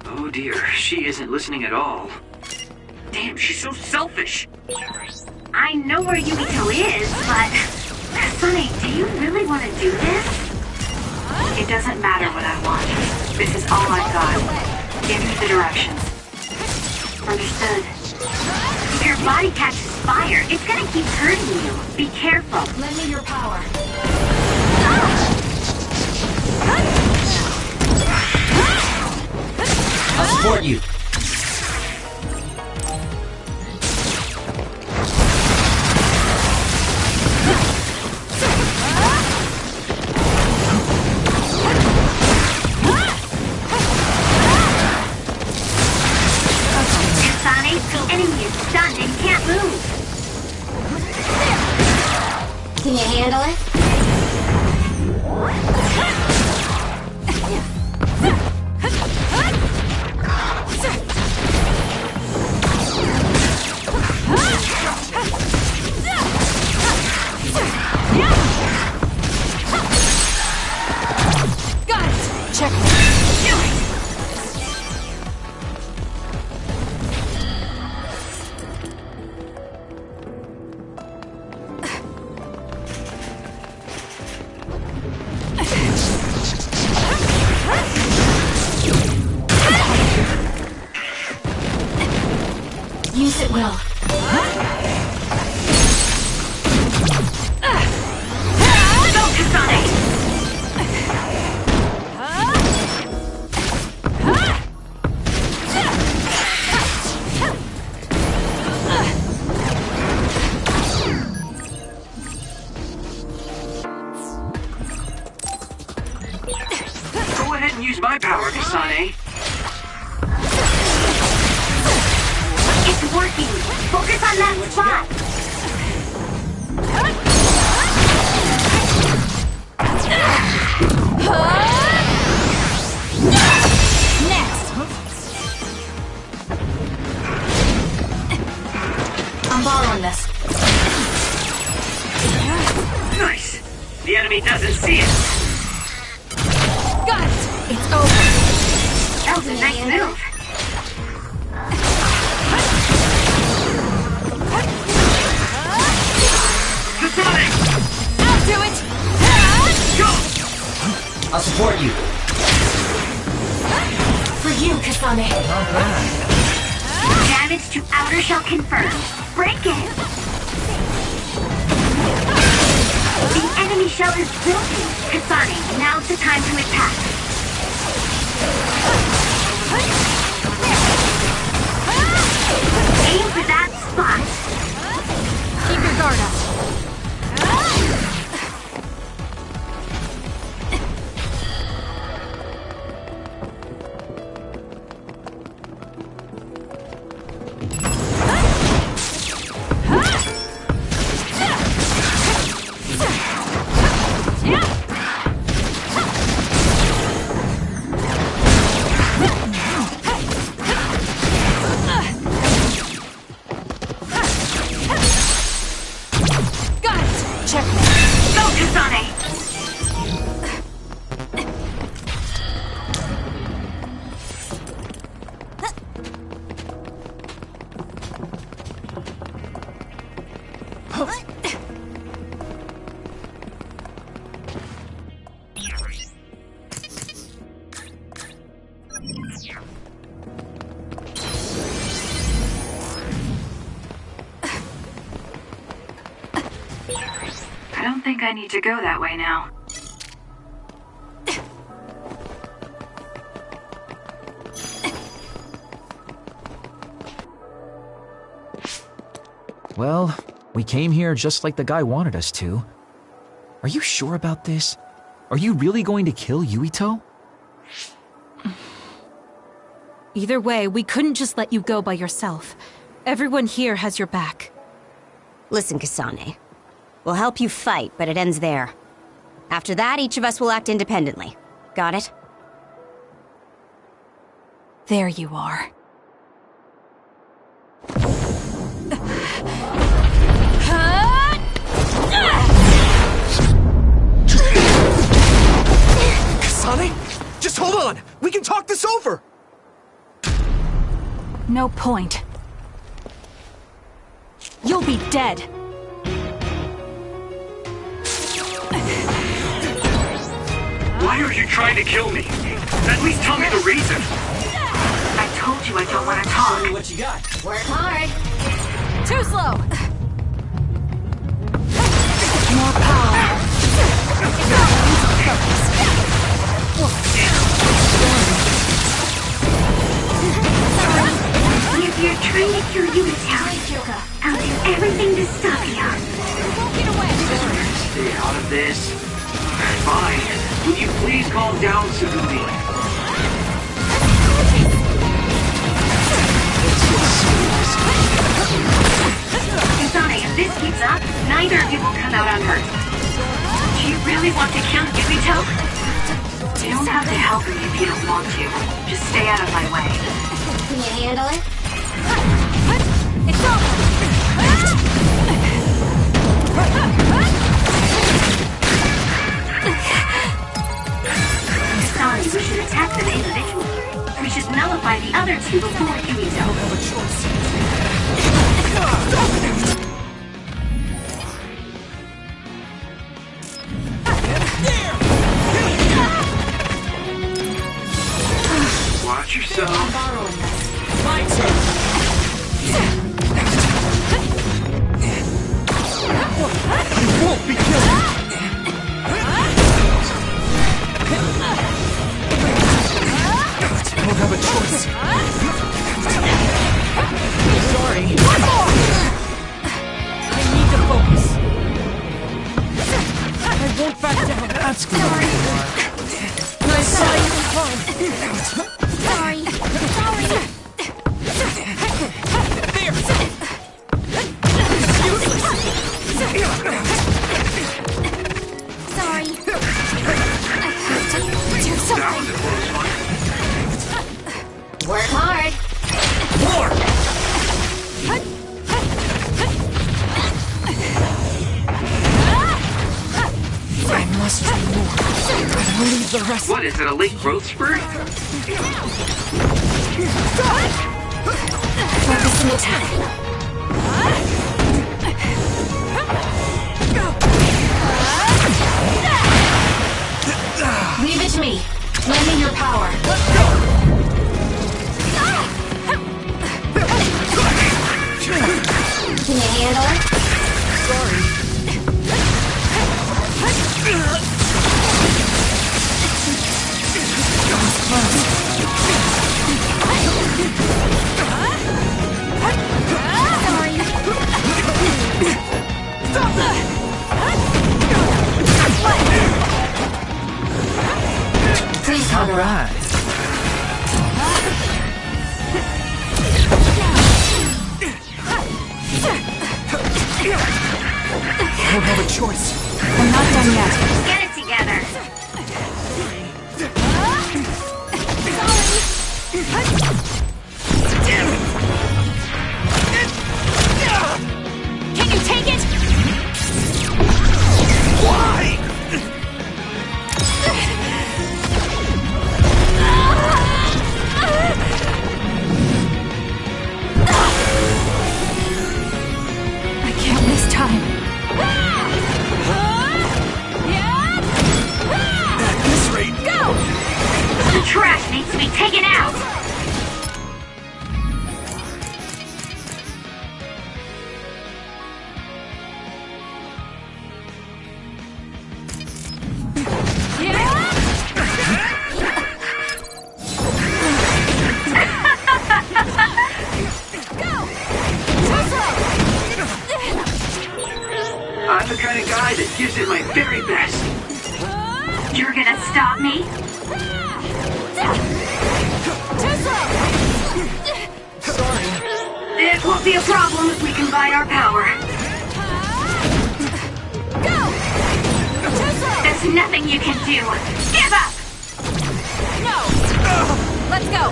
Oh dear, she isn't listening at all. Damn, she's so selfish. I know where Yumito is, but... Sunny, do you really want to do this? It doesn't matter what I want. This is all I've got. Give me the directions. Understood. If your body catches fire, it's gonna keep hurting you. Be careful. Lend me your power. I'll support you. Kasane, the enemy is stunned and can't move. Can you handle it? Got it! Check. Use it well. Go, Kasane! Go ahead and use my power, Kasane. It's working! Focus on that spot! Next! I'm borrowing this. Nice. The enemy doesn't see it. Got it! It's over. That was a nice move. Kasane! I'll do it! Go! I'll support you. For you, Kasane. Damage to outer shell confirmed. Break it! The enemy shell is broken. Kasane, now's the time to attack. Aim for that spot. Keep your guard up. Got it! Check. Go, Kasane! I don't think I need to go that way now. Well, we came here just like the guy wanted us to. Are you sure about this? Are you really going to kill Yuito? Either way, we couldn't just let you go by yourself. Everyone here has your back. Listen, Kasane. We'll help you fight, but it ends there. After that, each of us will act independently. Got it? There you are. Kasane? Just hold on! We can talk this over! No point. You'll be dead. Why are you trying to kill me? At least tell me the reason. I told you I don't want to talk. What you got? Work hard. Too slow. More power. If you're trying to kill you, I'll do everything to stop you. Stay out of this. Fine. Will you please calm down, Sugumi? Kasane, if this keeps up, neither of you will come out unhurt. Do you really want to kill Yubito? You don't have to help me if you don't want to. Just stay out of my way. Can you handle it? It's over. Kasane, we should attack them individually. We should nullify the other two before Yubito. Watch yourself. My turn! You won't be killed! I don't have a choice. Sorry. I need to focus. I won't back down. That's gonna work. I saw you in time. Sorry. Sorry. There! Sorry. That was a close one. Work hard. More! I must do more. I'll leave the rest. What is it, a late growth spurt? Focus and attack. Leave it to me. Lend me your power. Can you handle it? Please cover up. I don't have a choice. I'm not done yet. Get it together. Can you take it? Why? I can't waste time. At this rate, The trash needs to be taken out. I'm the kind of guy that gives it my very best. You're gonna stop me? It won't be a problem if we combine our power. There's nothing you can do. Give up! Let's go.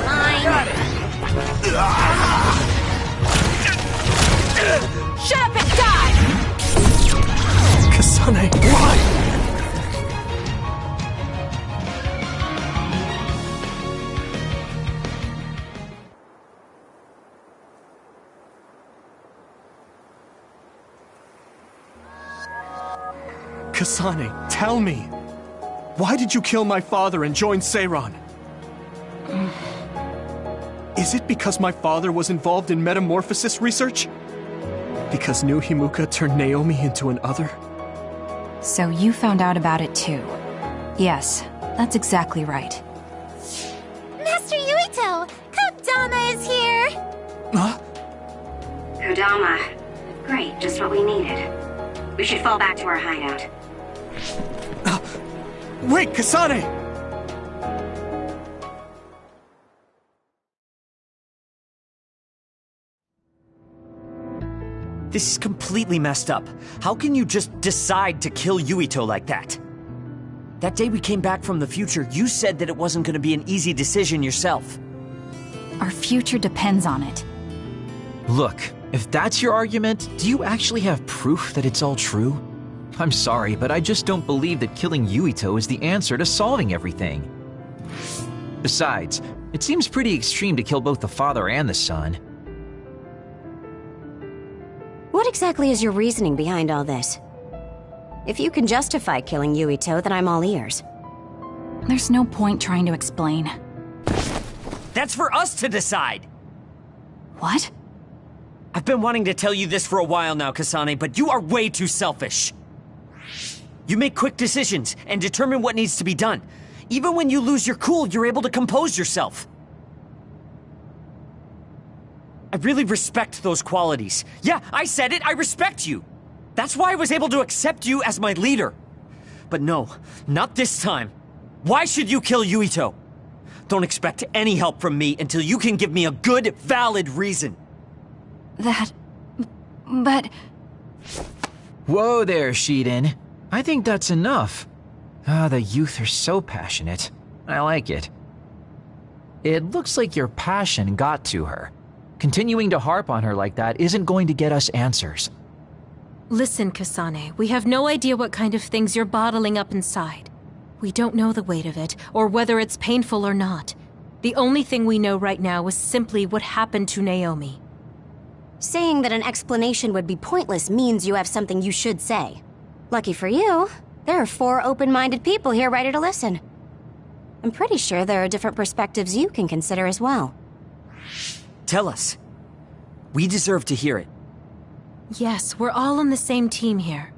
Shut up and die! Kasane, why? Kasane, tell me. Why did you kill my father and join Seiran? Is it because my father was involved in metamorphosis research? Because New Himuka turned Naomi into an other? So you found out about it too. Yes, that's exactly right. Master Yuito! Kodama is here! Huh? Kodama. Great, just what we needed. We should fall back to our hideout. Wait, Kasane! This is completely messed up. How can you just decide to kill Yuito like that? That day we came back from the future, you said that it wasn't going to be an easy decision yourself. Our future depends on it. Look, if that's your argument, do you actually have proof that it's all true? I'm sorry, but I just don't believe that killing Yuito is the answer to solving everything. Besides, it seems pretty extreme to kill both the father and the son. What exactly is your reasoning behind all this? If you can justify killing Yuito, then I'm all ears. There's no point trying to explain. That's for us to decide! What? I've been wanting to tell you this for a while now, Kasane, but you are way too selfish. You make quick decisions and determine what needs to be done. Even when you lose your cool, you're able to compose yourself. I really respect those qualities. Yeah, I said it, I respect you. That's why I was able to accept you as my leader. But no, not this time. Why should you kill Yuito? Don't expect any help from me until you can give me a good, valid reason. But... Whoa there, Shiden. I think that's enough. The youth are so passionate. I like it. It looks like your passion got to her. Continuing to harp on her like that isn't going to get us answers. Listen, Kasane, we have no idea what kind of things you're bottling up inside. We don't know the weight of it, or whether it's painful or not. The only thing we know right now is simply what happened to Naomi. Saying that an explanation would be pointless means you have something you should say. Lucky for you, there are 4 open-minded people here ready to listen. I'm pretty sure there are different perspectives you can consider as well. Tell us. We deserve to hear it. Yes, we're all on the same team here.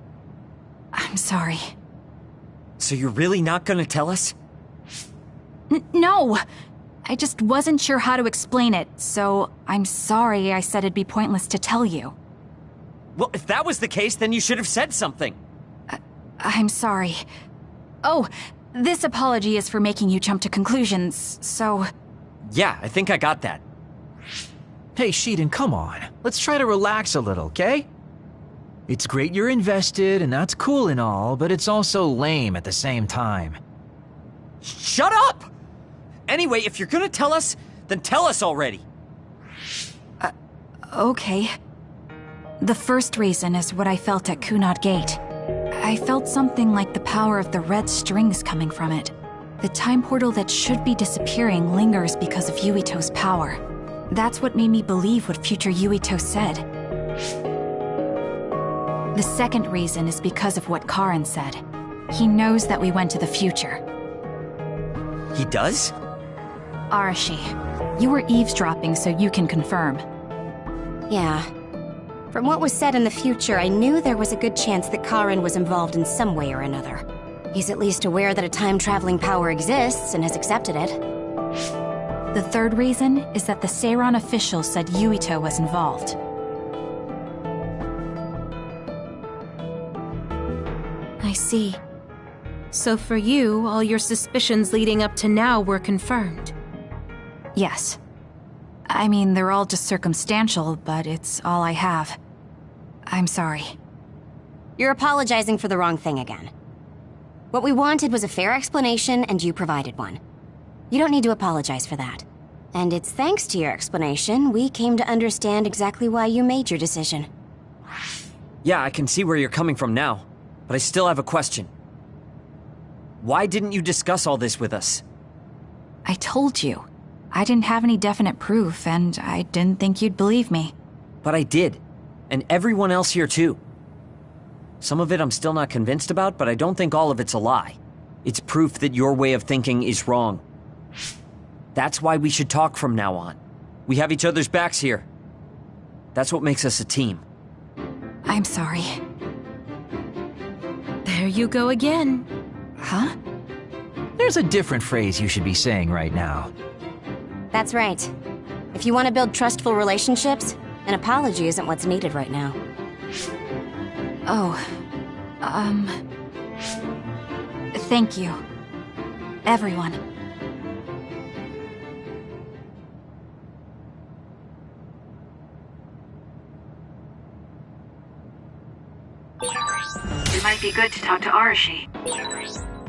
I'm sorry. So you're really not gonna tell us? No! I just wasn't sure how to explain it, so I'm sorry I said it'd be pointless to tell you. Well, if that was the case, then you should have said something. I'm sorry. Oh, this apology is for making you jump to conclusions, so... Yeah, I think I got that. Hey, Shiden, come on. Let's try to relax a little, okay? It's great you're invested, and that's cool and all, but it's also lame at the same time. Shut up! Anyway, if you're gonna tell us, then tell us already. Okay. The first reason is what I felt at Kunad Gate. I felt something like the power of the red strings coming from it. The time portal that should be disappearing lingers because of Yuito's power. That's what made me believe what future Yuito said. The second reason is because of what Karin said. He knows that we went to the future. He does? Arashi, you were eavesdropping so you can confirm. Yeah. From what was said in the future, I knew there was a good chance that Karin was involved in some way or another. He's at least aware that a time-traveling power exists and has accepted it. The third reason is that the Seiran official said Yuito was involved. I see. So for you, all your suspicions leading up to now were confirmed. Yes. I mean, they're all just circumstantial, but it's all I have. I'm sorry. You're apologizing for the wrong thing again. What we wanted was a fair explanation, and you provided one. You don't need to apologize for that. And it's thanks to your explanation we came to understand exactly why you made your decision. Yeah, I can see where you're coming from now, but I still have a question. Why didn't you discuss all this with us? I told you. I didn't have any definite proof, and I didn't think you'd believe me. But I did. And everyone else here too. Some of it I'm still not convinced about, but I don't think all of it's a lie. It's proof that your way of thinking is wrong. That's why we should talk from now on. We have each other's backs here. That's what makes us a team. I'm sorry. There you go again. Huh? There's a different phrase you should be saying right now. That's right. If you want to build trustful relationships, an apology isn't what's needed right now. Oh, thank you. Everyone. It might be good to talk to Arashi.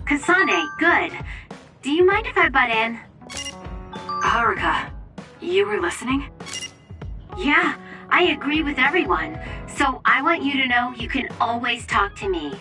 Kasane, good. Do you mind if I butt in? Haruka, you were listening? Yeah, I agree with everyone. So I want you to know you can always talk to me.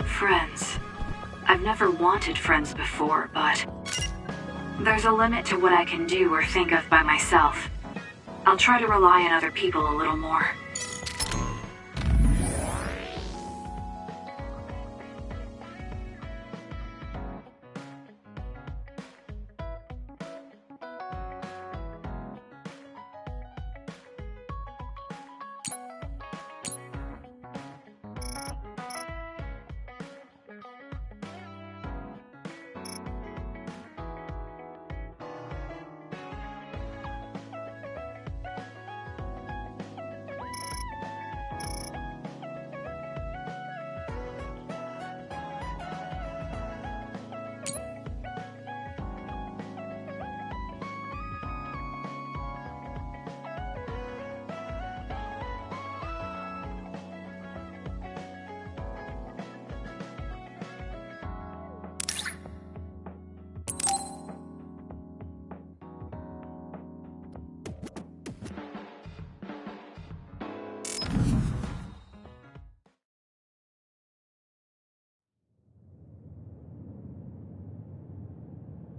Friends. I've never wanted friends before, but there's a limit to what I can do or think of by myself. I'll try to rely on other people a little more.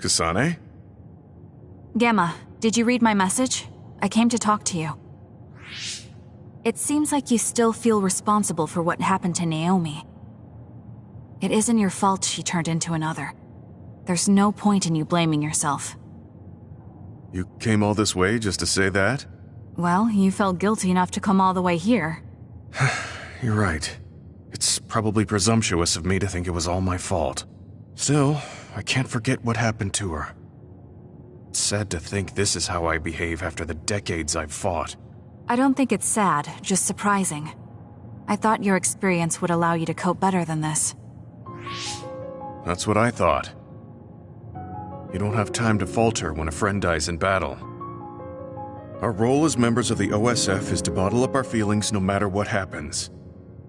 Kasane? Gamma, did you read my message? I came to talk to you. It seems like you still feel responsible for what happened to Naomi. It isn't your fault she turned into another. There's no point in you blaming yourself. You came all this way just to say that? Well, you felt guilty enough to come all the way here. You're right. It's probably presumptuous of me to think it was all my fault. Still, I can't forget what happened to her. It's sad to think this is how I behave after the decades I've fought. I don't think it's sad, just surprising. I thought your experience would allow you to cope better than this. That's what I thought. You don't have time to falter when a friend dies in battle. Our role as members of the OSF is to bottle up our feelings no matter what happens,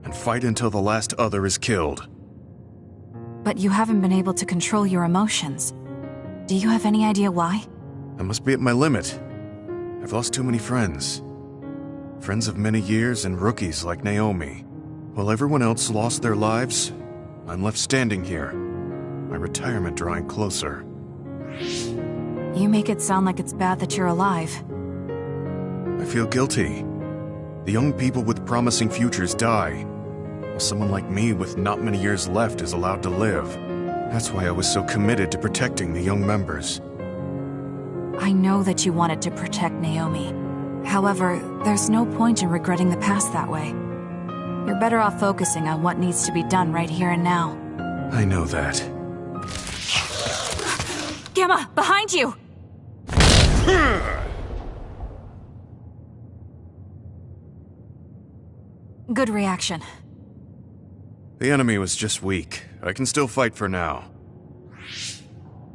and fight until the last other is killed. but you haven't been able to control your emotions. Do you have any idea why? I must be at my limit. I've lost too many friends. Friends of many years and rookies like Naomi. While everyone else lost their lives, I'm left standing here. My retirement drawing closer. You make it sound like it's bad that you're alive. I feel guilty. The young people with promising futures die, while someone like me with not many years left is allowed to live. That's why I was so committed to protecting the young members. I know that you wanted to protect Naomi. However, there's no point in regretting the past that way. You're better off focusing on what needs to be done right here and now. I know that. Gamma, behind you! Good reaction. The enemy was just weak. I can still fight for now.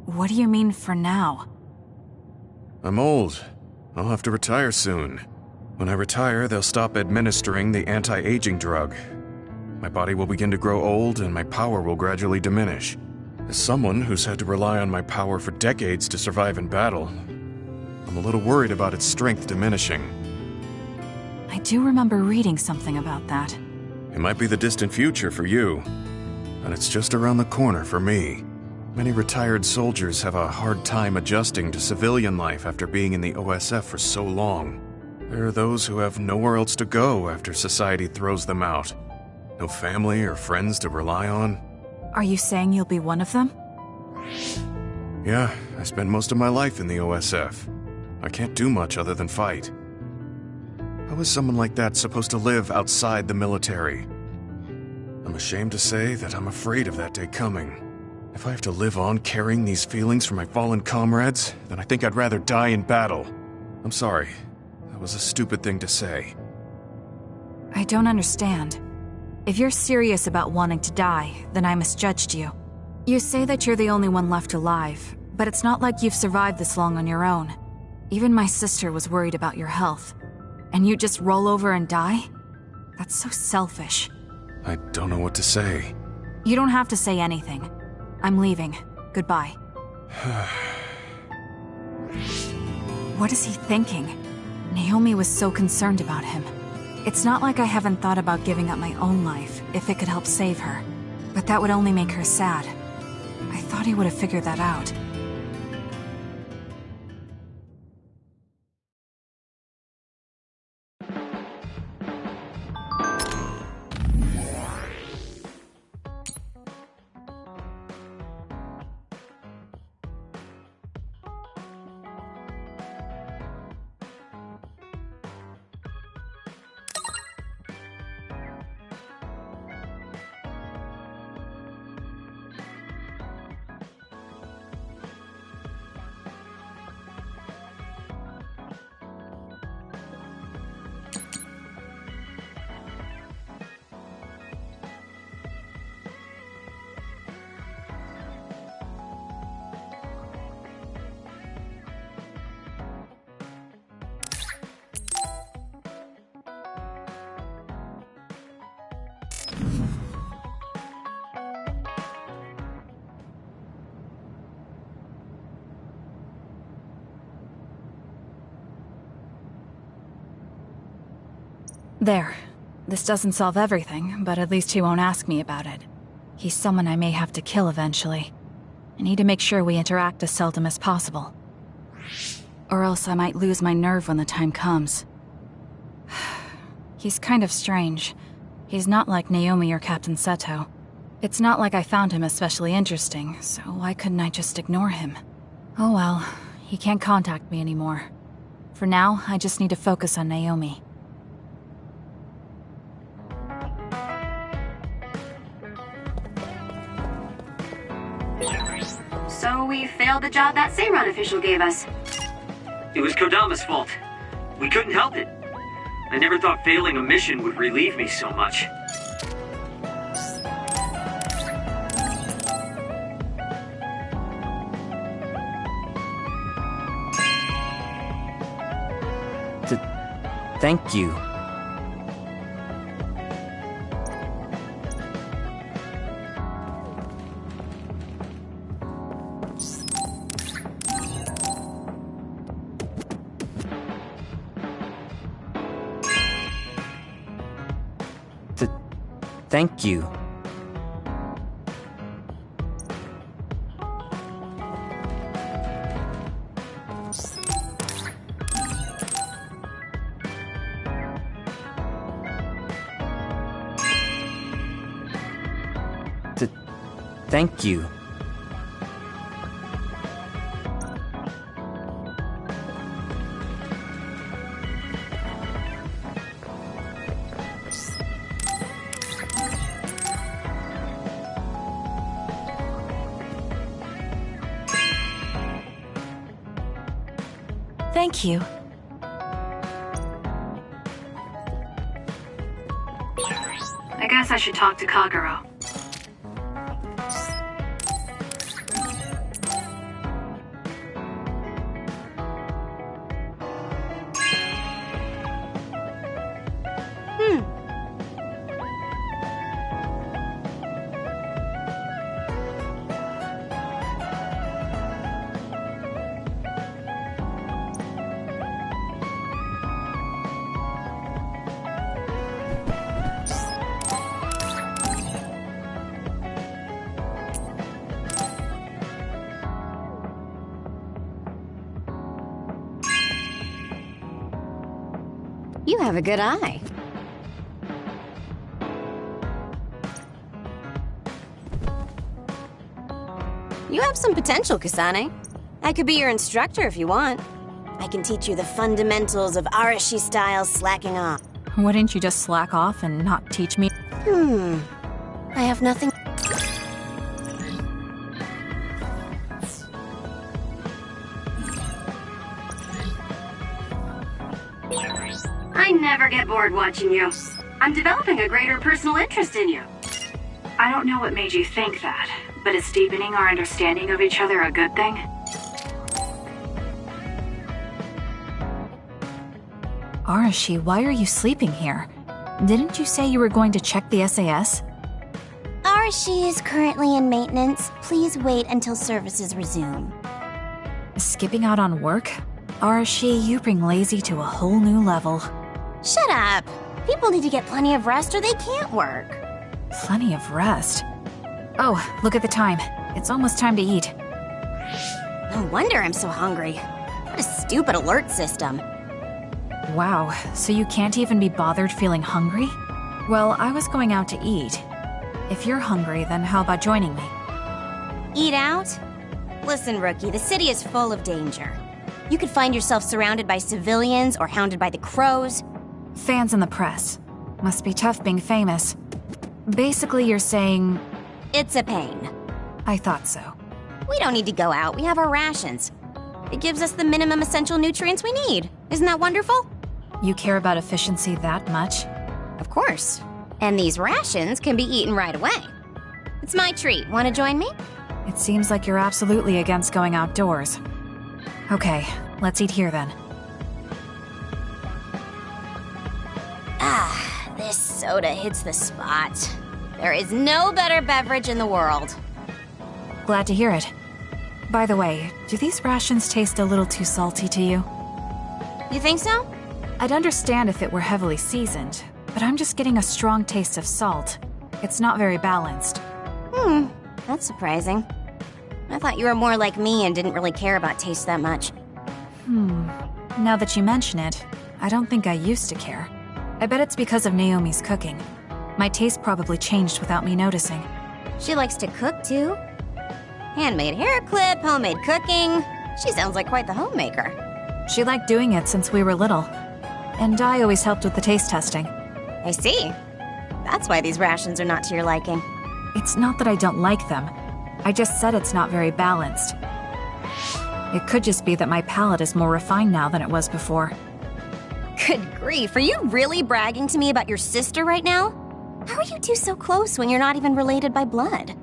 What do you mean for now? I'm old. I'll have to retire soon. When I retire, they'll stop administering the anti-aging drug. My body will begin to grow old and my power will gradually diminish. As someone who's had to rely on my power for decades to survive in battle, I'm a little worried about its strength diminishing. I do remember reading something about that. It might be the distant future for you, but it's just around the corner for me. Many retired soldiers have a hard time adjusting to civilian life after being in the OSF for so long. There are those who have nowhere else to go after society throws them out. No family or friends to rely on. Are you saying you'll be one of them? Yeah, I spent most of my life in the OSF. I can't do much other than fight. How is someone like that supposed to live outside the military? I'm ashamed to say that I'm afraid of that day coming. If I have to live on carrying these feelings for my fallen comrades, then I think I'd rather die in battle. I'm sorry. That was a stupid thing to say. I don't understand. If you're serious about wanting to die, then I misjudged you. You say that you're the only one left alive, but it's not like you've survived this long on your own. Even my sister was worried about your health. And you just roll over and die? That's so selfish. I don't know what to say. You don't have to say anything. I'm leaving. Goodbye. What is he thinking? Naomi was so concerned about him. It's not like I haven't thought about giving up my own life if it could help save her. But that would only make her sad. I thought he would have figured that out. There. This doesn't solve everything, but at least he won't ask me about it. He's someone I may have to kill eventually. I need to make sure we interact as seldom as possible. Or else I might lose my nerve when the time comes. He's kind of strange. He's not like Naomi or Captain Seto. It's not like I found him especially interesting, so why couldn't I just ignore him? Oh well, he can't contact me anymore. For now, I just need to focus on Naomi. So we failed the job that Seiran official gave us. It was Kodama's fault. We couldn't help it. I never thought failing a mission would relieve me so much. Thank you. Thank you. Thank you. Thank you. I guess I should talk to Kagero. You have a good eye. You have some potential, Kasane. I could be your instructor if you want. I can teach you the fundamentals of Arashi style slacking off. Wouldn't you just slack off and not teach me? I have nothing. I never get bored watching you. I'm developing a greater personal interest in you. I don't know what made you think that, but is deepening our understanding of each other a good thing? Arashi, why are you sleeping here? Didn't you say you were going to check the SAS? Arashi is currently in maintenance. Please wait until services resume. Skipping out on work? Arashi, you bring lazy to a whole new level. Shut up! People need to get plenty of rest or they can't work. Plenty of rest? Oh, look at the time. It's almost time to eat. No wonder I'm so hungry. What a stupid alert system. Wow, so you can't even be bothered feeling hungry? Well, I was going out to eat. If you're hungry, then how about joining me? Eat out? Listen, Rookie, the city is full of danger. You could find yourself surrounded by civilians or hounded by the crows. Fans in the press. Must be tough being famous. Basically, you're saying... It's a pain. I thought so. We don't need to go out. We have our rations. It gives us the minimum essential nutrients we need. Isn't that wonderful? You care about efficiency that much? Of course. And these rations can be eaten right away. It's my treat. Want to join me? It seems like you're absolutely against going outdoors. Okay, let's eat here then. Ah, this soda hits the spot. There is no better beverage in the world. Glad to hear it. By the way, do these rations taste a little too salty to you? You think so? I'd understand if it were heavily seasoned, but I'm just getting a strong taste of salt. It's not very balanced. That's surprising. I thought you were more like me and didn't really care about taste that much. Now that you mention it, I don't think I used to care. I bet it's because of Naomi's cooking. My taste probably changed without me noticing. She likes to cook, too. Handmade hair clip, homemade cooking. She sounds like quite the homemaker. She liked doing it since we were little. And I always helped with the taste testing. I see. That's why these rations are not to your liking. It's not that I don't like them. I just said it's not very balanced. It could just be that my palate is more refined now than it was before. Good grief, are you really bragging to me about your sister right now? How are you two so close when you're not even related by blood?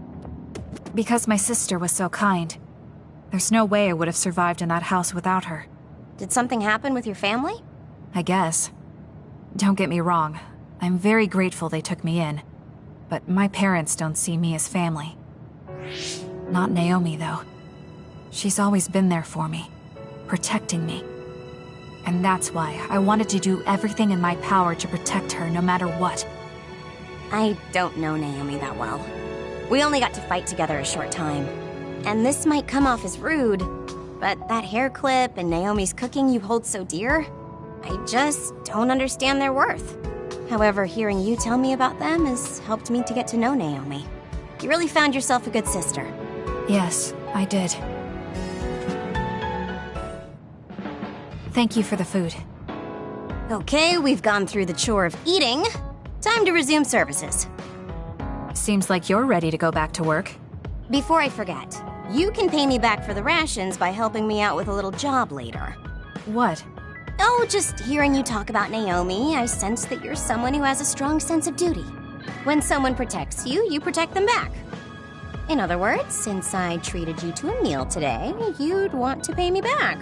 Because my sister was so kind. There's no way I would have survived in that house without her. Did something happen with your family? I guess. Don't get me wrong. I'm very grateful they took me in. But my parents don't see me as family. Not Naomi, though. She's always been there for me, protecting me. And that's why I wanted to do everything in my power to protect her no matter what. I don't know Naomi that well. We only got to fight together a short time. And this might come off as rude, but that hair clip and Naomi's cooking you hold so dear, I just don't understand their worth. However, hearing you tell me about them has helped me to get to know Naomi. You really found yourself a good sister. Yes, I did. Thank you for the food. Okay, we've gone through the chore of eating. Time to resume services. Seems like you're ready to go back to work. Before I forget, you can pay me back for the rations by helping me out with a little job later. What? Oh, just hearing you talk about Naomi, I sense that you're someone who has a strong sense of duty. When someone protects you, you protect them back. In other words, since I treated you to a meal today, you'd want to pay me back.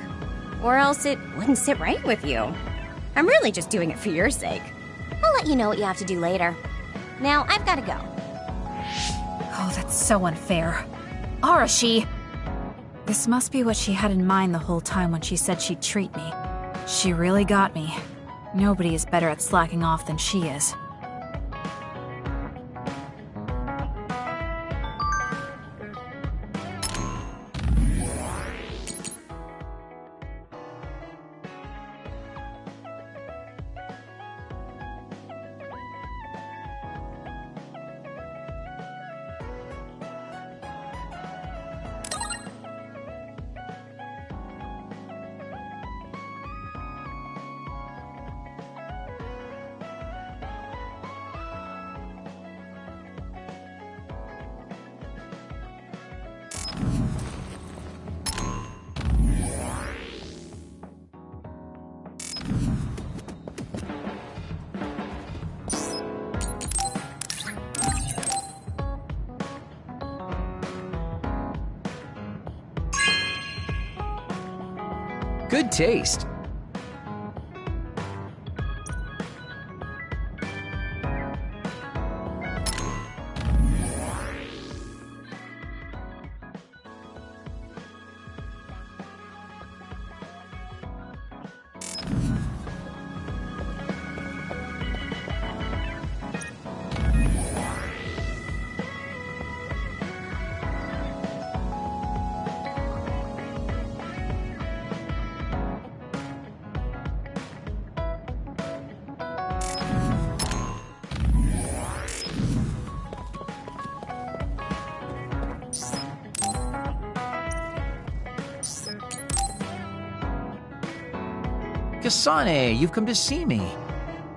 Or else it wouldn't sit right with you. I'm really just doing it for your sake. I'll let you know what you have to do later. Now, I've got to go. Oh, that's so unfair. Arashi! This must be what she had in mind the whole time when she said she'd treat me. She really got me. Nobody is better at slacking off than she is. Good taste. Kasane, you've come to see me.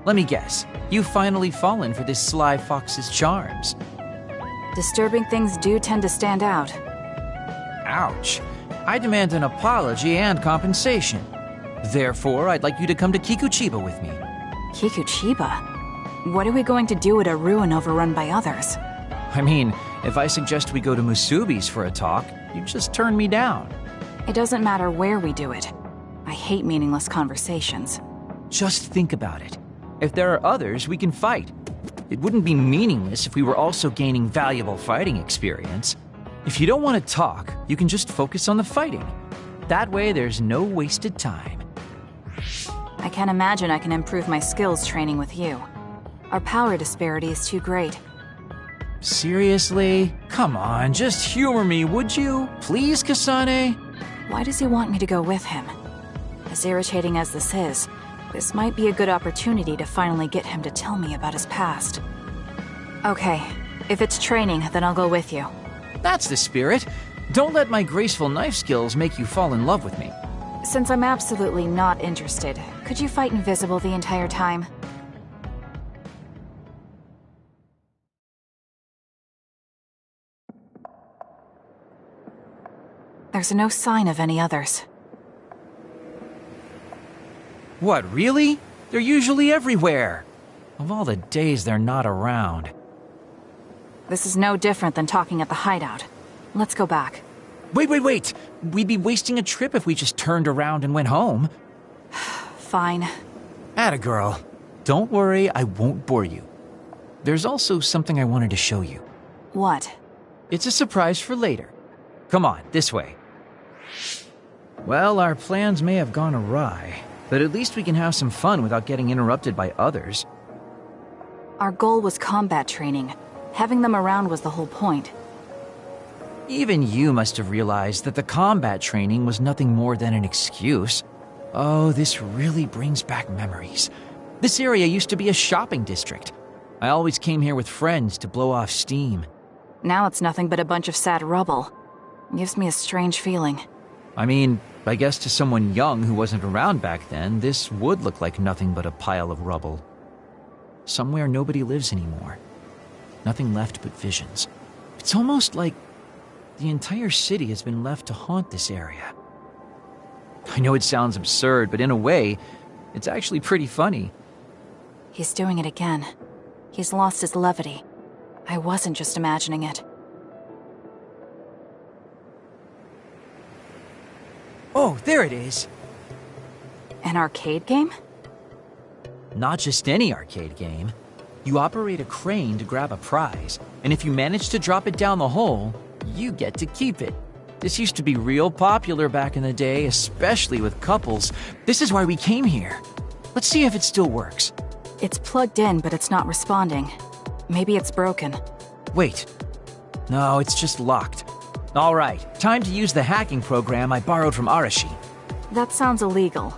Let me guess, you've finally fallen for this sly fox's charms. Disturbing things do tend to stand out. Ouch. I demand an apology and compensation. Therefore, I'd like you to come to Kikuchiba with me. Kikuchiba? What are we going to do at a ruin overrun by others? I mean, if I suggest we go to Musubi's for a talk, you just turn me down. It doesn't matter where we do it. I hate meaningless conversations. Just think about it. If there are others, we can fight. It wouldn't be meaningless if we were also gaining valuable fighting experience. If you don't want to talk, you can just focus on the fighting. That way, there's no wasted time. I can't imagine I can improve my skills training with you. Our power disparity is too great. Seriously? Come on, just humor me, would you? Please, Kasane? Why does he want me to go with him? As irritating as this is, this might be a good opportunity to finally get him to tell me about his past. Okay, if it's training, then I'll go with you. That's the spirit. Don't let my graceful knife skills make you fall in love with me. Since I'm absolutely not interested, could you fight invisible the entire time? There's no sign of any others. What, really? They're usually everywhere. Of all the days they're not around. This is no different than talking at the hideout. Let's go back. Wait! We'd be wasting a trip if we just turned around and went home. Fine. Atta girl. Don't worry, I won't bore you. There's also something I wanted to show you. What? It's a surprise for later. Come on, this way. Well, our plans may have gone awry, but at least we can have some fun without getting interrupted by others. Our goal was combat training. Having them around was the whole point. Even you must have realized that the combat training was nothing more than an excuse. Oh, this really brings back memories. This area used to be a shopping district. I always came here with friends to blow off steam. Now it's nothing but a bunch of sad rubble. Gives me a strange feeling. I mean, I guess to someone young who wasn't around back then, this would look like nothing but a pile of rubble. Somewhere nobody lives anymore. Nothing left but visions. It's almost like the entire city has been left to haunt this area. I know it sounds absurd, but in a way, it's actually pretty funny. He's doing it again. He's lost his levity. I wasn't just imagining it. Oh, there it is. An arcade game? Not just any arcade game. You operate a crane to grab a prize, and if you manage to drop it down the hole, you get to keep it. This used to be real popular back in the day, especially with couples. This is why we came here. Let's see if it still works. It's plugged in, but it's not responding. Maybe it's broken. Wait. No, it's just locked. All right, time to use the hacking program I borrowed from Arashi. That sounds illegal.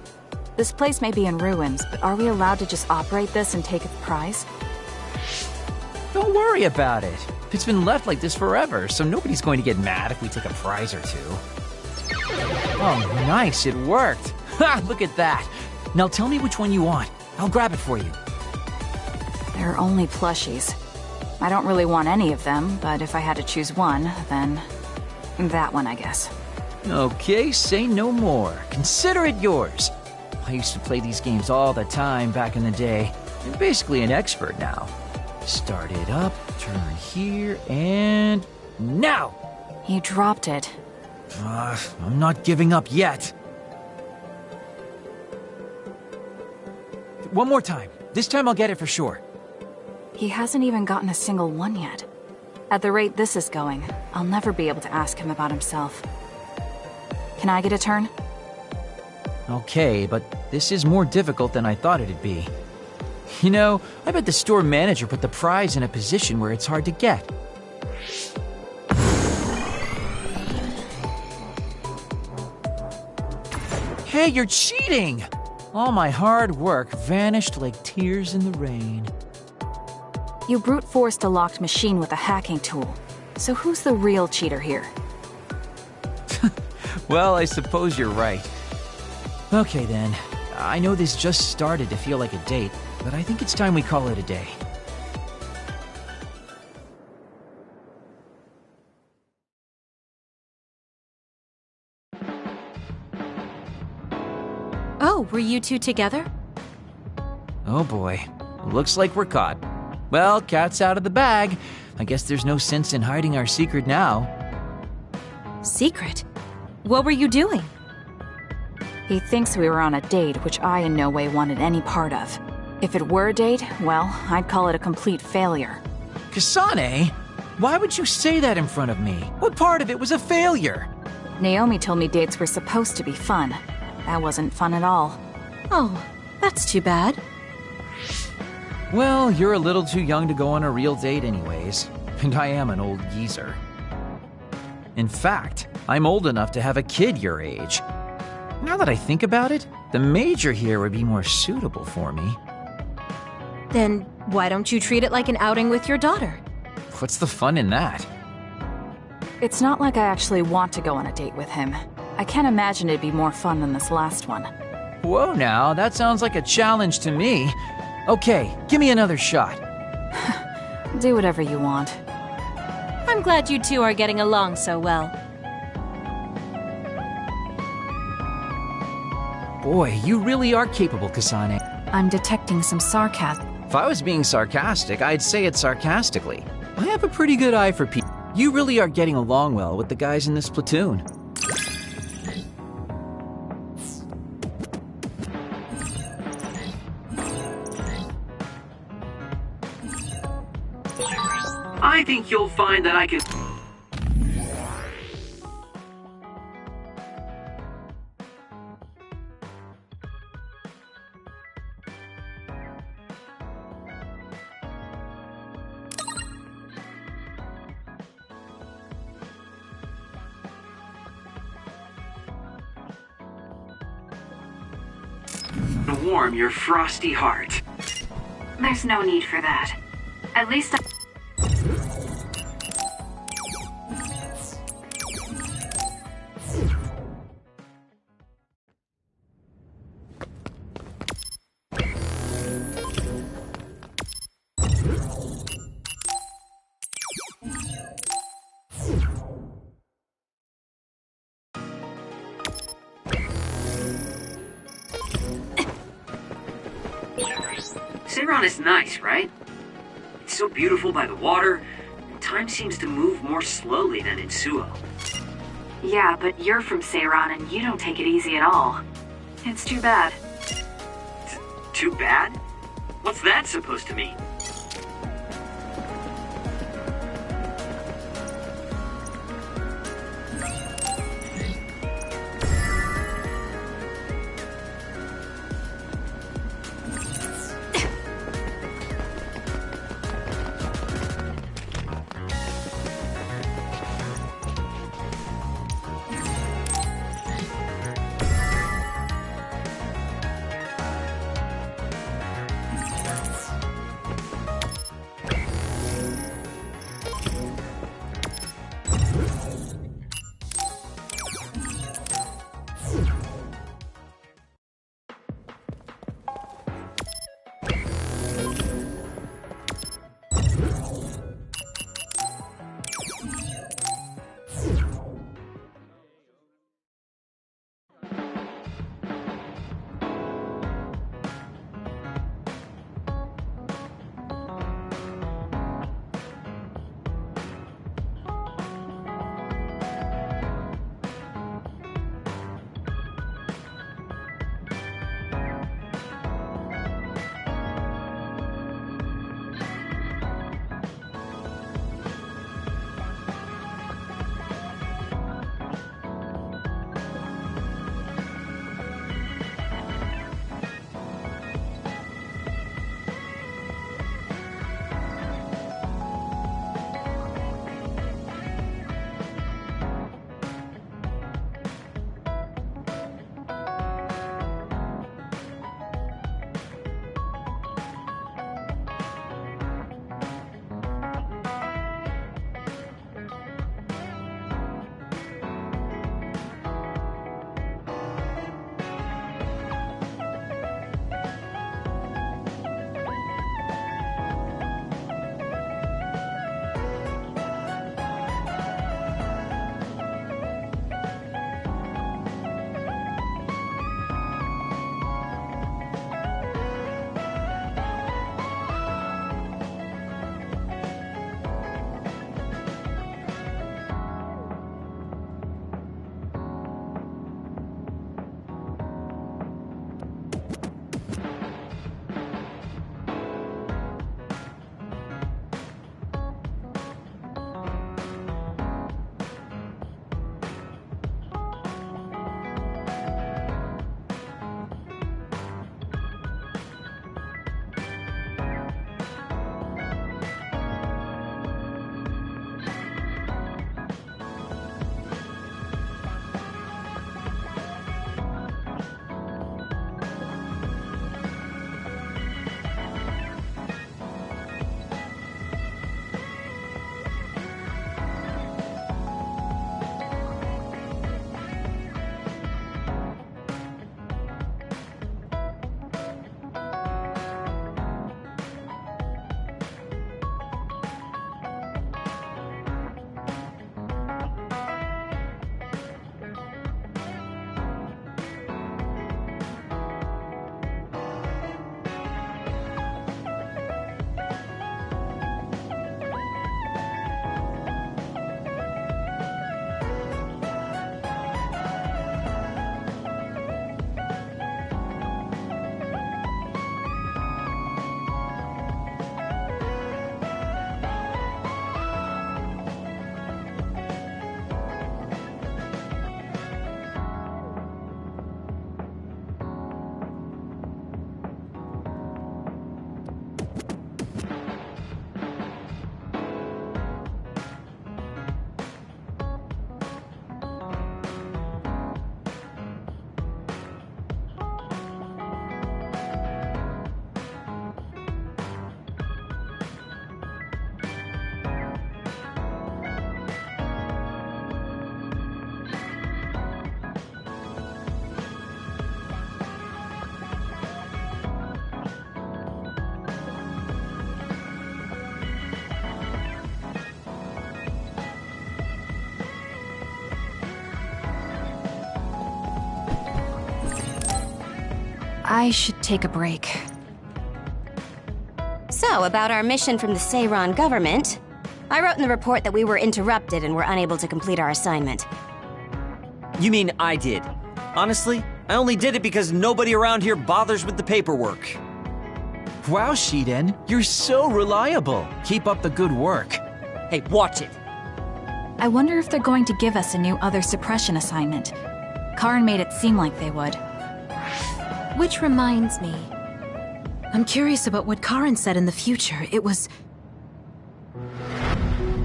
This place may be in ruins, but are we allowed to just operate this and take its prize? Don't worry about it. It's been left like this forever, so nobody's going to get mad if we take a prize or two. Oh, nice, it worked. Ha, look at that. Now tell me which one you want. I'll grab it for you. There are only plushies. I don't really want any of them, but if I had to choose one, then that one, I guess. Okay, say no more. Consider it yours. I used to play these games all the time back in the day. You're basically an expert now. Start it up, turn here, and now! He dropped it. I'm not giving up yet. One more time. This time I'll get it for sure. He hasn't even gotten a single one yet. At the rate this is going, I'll never be able to ask him about himself. Can I get a turn? Okay, but this is more difficult than I thought it'd be. You know, I bet the store manager put the prize in a position where it's hard to get. Hey, you're cheating! All my hard work vanished like tears in the rain. You brute forced a locked machine with a hacking tool. So who's the real cheater here? Well, I suppose you're right. Okay then, I know this just started to feel like a date, but I think it's time we call it a day. Oh, were you two together? Oh boy, looks like we're caught. Well, cat's out of the bag. I guess there's no sense in hiding our secret now. Secret? What were you doing? He thinks we were on a date, which I in no way wanted any part of. If it were a date, well, I'd call it a complete failure. Kasane? Why would you say that in front of me? What part of it was a failure? Naomi told me dates were supposed to be fun. That wasn't fun at all. Oh, that's too bad. Well, you're a little too young to go on a real date anyways, and I am an old geezer. In fact, I'm old enough to have a kid your age. Now that I think about it, the major here would be more suitable for me. Then why don't you treat it like an outing with your daughter? What's the fun in that? It's not like I actually want to go on a date with him. I can't imagine it'd be more fun than this last one. Whoa now, that sounds like a challenge to me. Okay, give me another shot. Do whatever you want. I'm glad you two are getting along so well. Boy, you really are capable, Kasane. I'm detecting some sarcasm. If I was being sarcastic, I'd say it sarcastically. I have a pretty good eye for people. You really are getting along well with the guys in this platoon. I think you'll find that I can... warm your frosty heart. There's no need for that. At least Seiran is nice, right? It's so beautiful by the water, and time seems to move more slowly than in Suo. Yeah, but you're from Seiran and you don't take it easy at all. It's too bad. Too bad? What's that supposed to mean? I should take a break. So, about our mission from the Seiran government, I wrote in the report that we were interrupted and were unable to complete our assignment. You mean I did? Honestly, I only did it because nobody around here bothers with the paperwork. Wow, Shiden, you're so reliable. Keep up the good work. Hey, watch it. I wonder if they're going to give us a new other suppression assignment. Karin made it seem like they would. Which reminds me, I'm curious about what Karin said in the future. It was...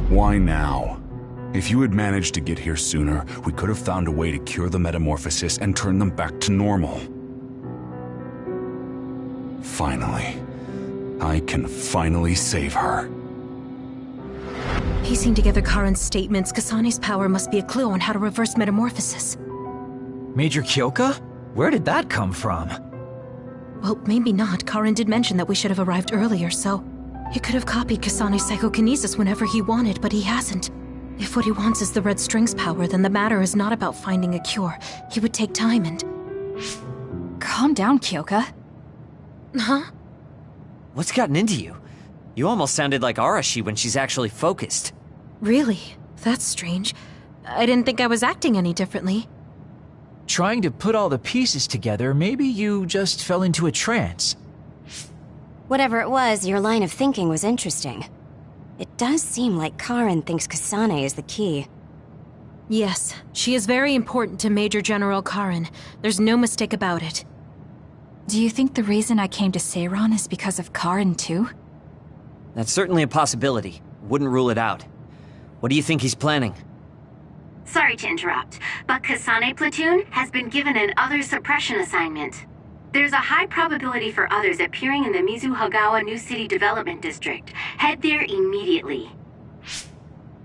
Why now? If you had managed to get here sooner, we could have found a way to cure the metamorphosis and turn them back to normal. Finally. I can finally save her. Piecing together Karin's statements, Kasane's power must be a clue on how to reverse metamorphosis. Major Kyoka? Where did that come from? Well, maybe not. Karin did mention that we should have arrived earlier, so... He could have copied Kasane's psychokinesis whenever he wanted, but he hasn't. If what he wants is the Red String's power, then the matter is not about finding a cure. He would take time and... Calm down, Kyoka. Huh? What's gotten into you? You almost sounded like Arashi when she's actually focused. Really? That's strange. I didn't think I was acting any differently. Trying to put all the pieces together, maybe you just fell into a trance. Whatever it was, your line of thinking was interesting. It does seem like Karin thinks Kasane is the key. Yes, she is very important to Major General Karin. There's no mistake about it. Do you think the reason I came to Seiran is because of Karin too? That's certainly a possibility. Wouldn't rule it out. What do you think he's planning? Sorry to interrupt, but Kasane Platoon has been given an other suppression assignment. There's a high probability for others appearing in the Mizuhagawa New City Development District. Head there immediately.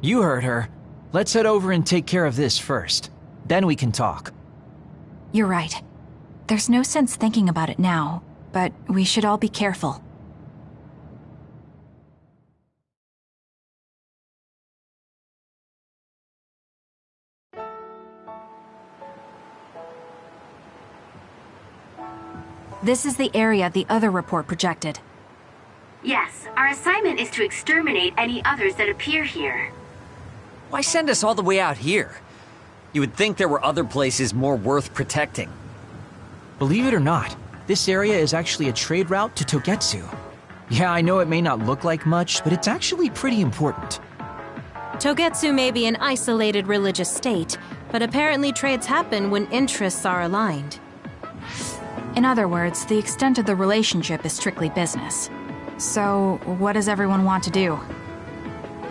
You heard her. Let's head over and take care of this first. Then we can talk. You're right. There's no sense thinking about it now, but we should all be careful. This is the area the other report projected. Yes, our assignment is to exterminate any others that appear here. Why send us all the way out here? You would think there were other places more worth protecting. Believe it or not, this area is actually a trade route to Togetsu. Yeah, I know it may not look like much, but it's actually pretty important. Togetsu may be an isolated religious state, but apparently trades happen when interests are aligned. In other words, the extent of the relationship is strictly business. So, what does everyone want to do?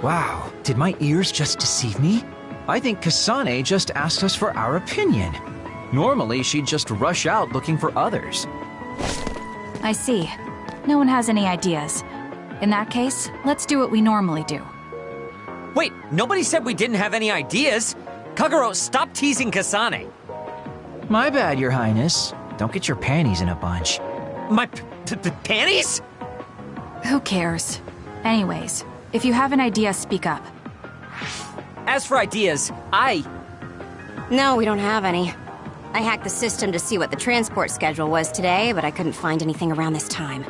Wow, did my ears just deceive me? I think Kasane just asked us for our opinion. Normally, she'd just rush out looking for others. I see. No one has any ideas. In that case, let's do what we normally do. Wait, nobody said we didn't have any ideas! Kagero, stop teasing Kasane! My bad, Your Highness. Don't get your panties in a bunch. My panties? Who cares? Anyways, if you have an idea, speak up. As for ideas, No, we don't have any. I hacked the system to see what the transport schedule was today, but I couldn't find anything around this time.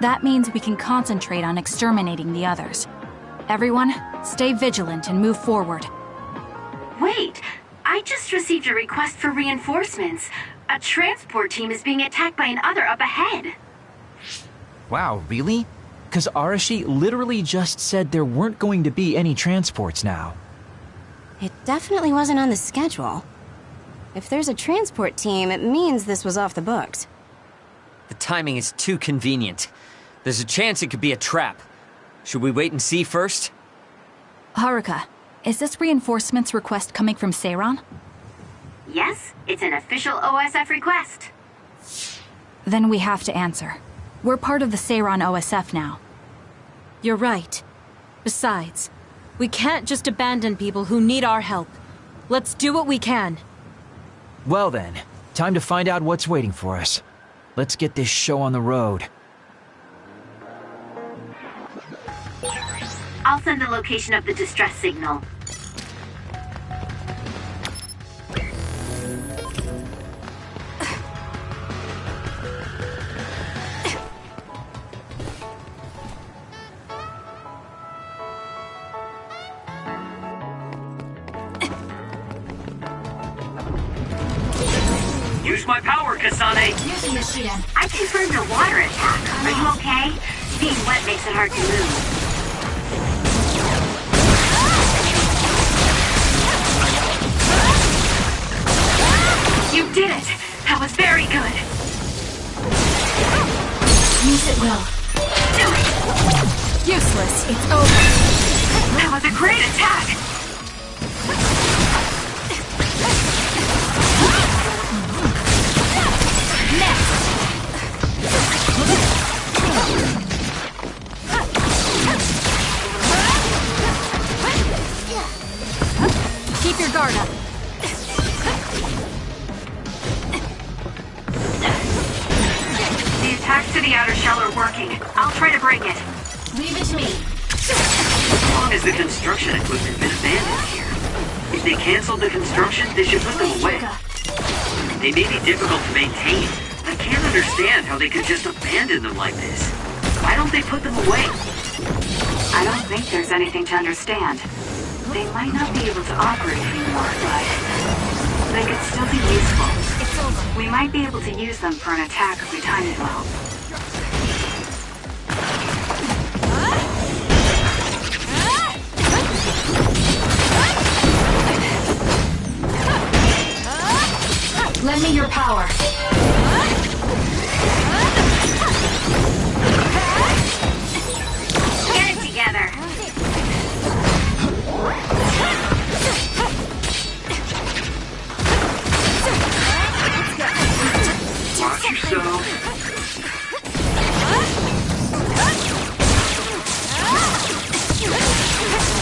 That means we can concentrate on exterminating the others. Everyone, stay vigilant and move forward. Wait, I just received a request for reinforcements. A transport team is being attacked by an other up ahead. Wow, really? Because Arashi literally just said there weren't going to be any transports now. It definitely wasn't on the schedule. If there's a transport team, it means this was off the books. The timing is too convenient. There's a chance it could be a trap. Should we wait and see first? Haruka, is this reinforcements request coming from Seiran? Yes, it's an official OSF request. Then we have to answer. We're part of the Seiran OSF now. You're right. Besides, we can't just abandon people who need our help. Let's do what we can. Well then, time to find out what's waiting for us. Let's get this show on the road. I'll send the location of the distress signal. Use my power, Kasane! Using the Shiden. I confirmed a water attack. Are you okay? Being wet makes it hard to move. You did it! That was very good! Use it well. Useless. It's over. That was a great attack! Keep your guard up. The attacks to the outer shell are working. I'll try to break it. Leave it to me. How long has the construction equipment been abandoned here? If they canceled the construction, they should put them away. They may be difficult to maintain. I can't understand how they could just abandon them like this. Why don't they put them away? I don't think there's anything to understand. They might not be able to operate anymore, but they could still be useful. It's over. We might be able to use them for an attack if we time it well. Lend me your power. Get it together. Watch yourself.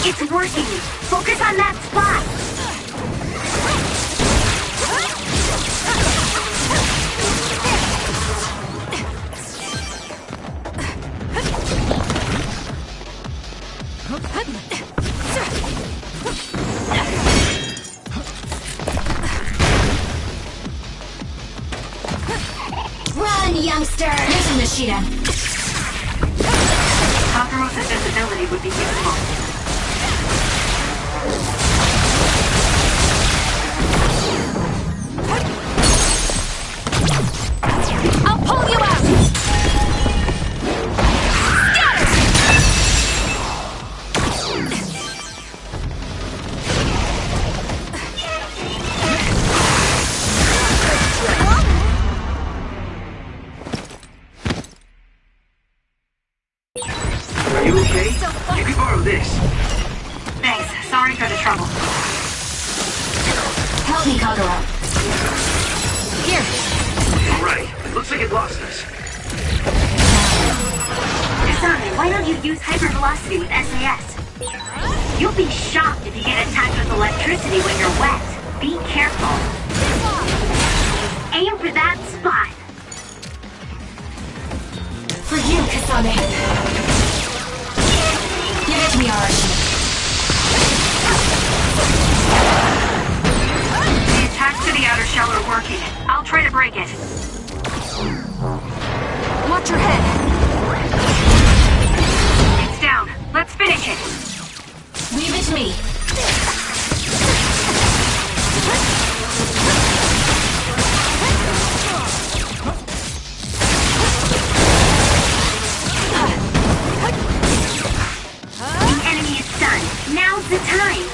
It's working. Focus on that spot. Run, youngster! Using the Shiden. Kakarot's invisibility would be useful. I'll pull you out! Are you okay? You can borrow this. Thanks. Sorry for the trouble. Help me, Kagura. Here. Alright, it looks like it lost us. Kasane, why don't you use hypervelocity with SAS? You'll be shocked if you get attacked with electricity when you're wet. Be careful. Aim for that spot. For you, Kasane. Give it to me, Arashi. The attacks to the outer shell are working. I'll try to break it. Watch your head. It's down. Let's finish it. Leave it to me. The enemy is stunned. Now's the time.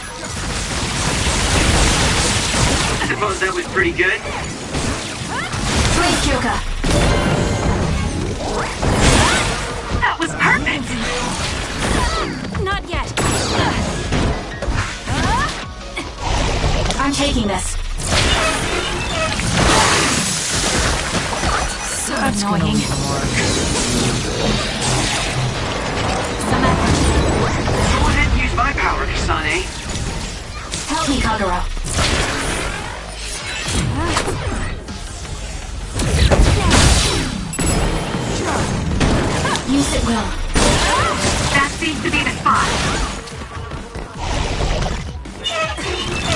I suppose that was pretty good. Please, Kyoka. That was perfect. Not yet. I'm taking this. So annoying. Some effort. Go ahead and use my power, Kasane. Help me, Kagura. Use it well. That seems to be the spot.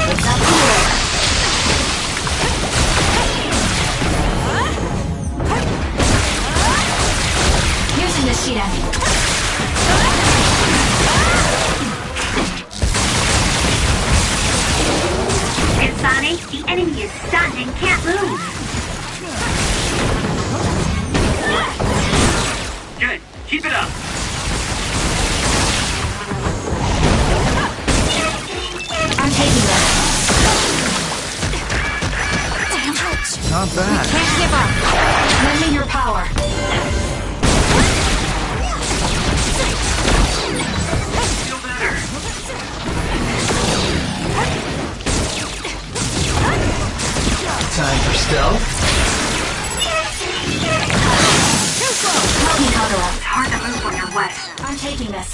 It's up to you. Using the Shiden. Kasane, the enemy is stunned and can't move. it up! I'm taking that. Not bad. Can't give up. Lend me your power. Feel better. Time for stealth. Help me, Kagura. It's hard to move when you're wet. I'm taking this.